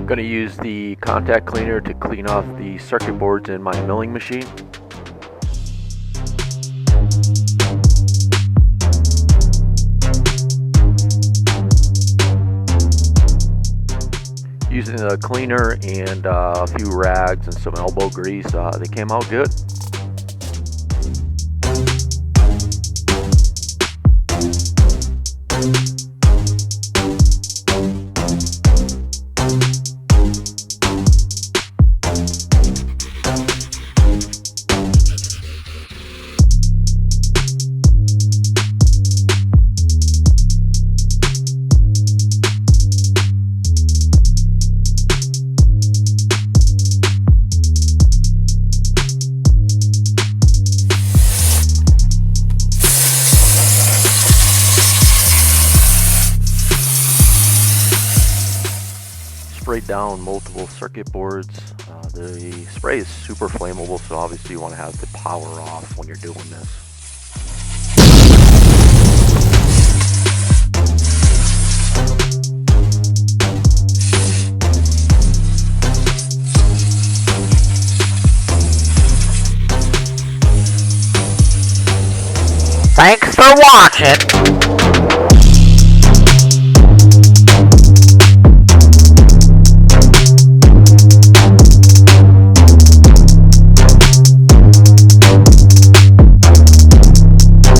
I'm going to use the contact cleaner to clean off the circuit boards in my milling machine. Using the cleaner and a few rags and some elbow grease, they came out good. Sprayed down multiple circuit boards. The spray is super flammable, so obviously you want to have the power off when you're doing this. Thanks for watching.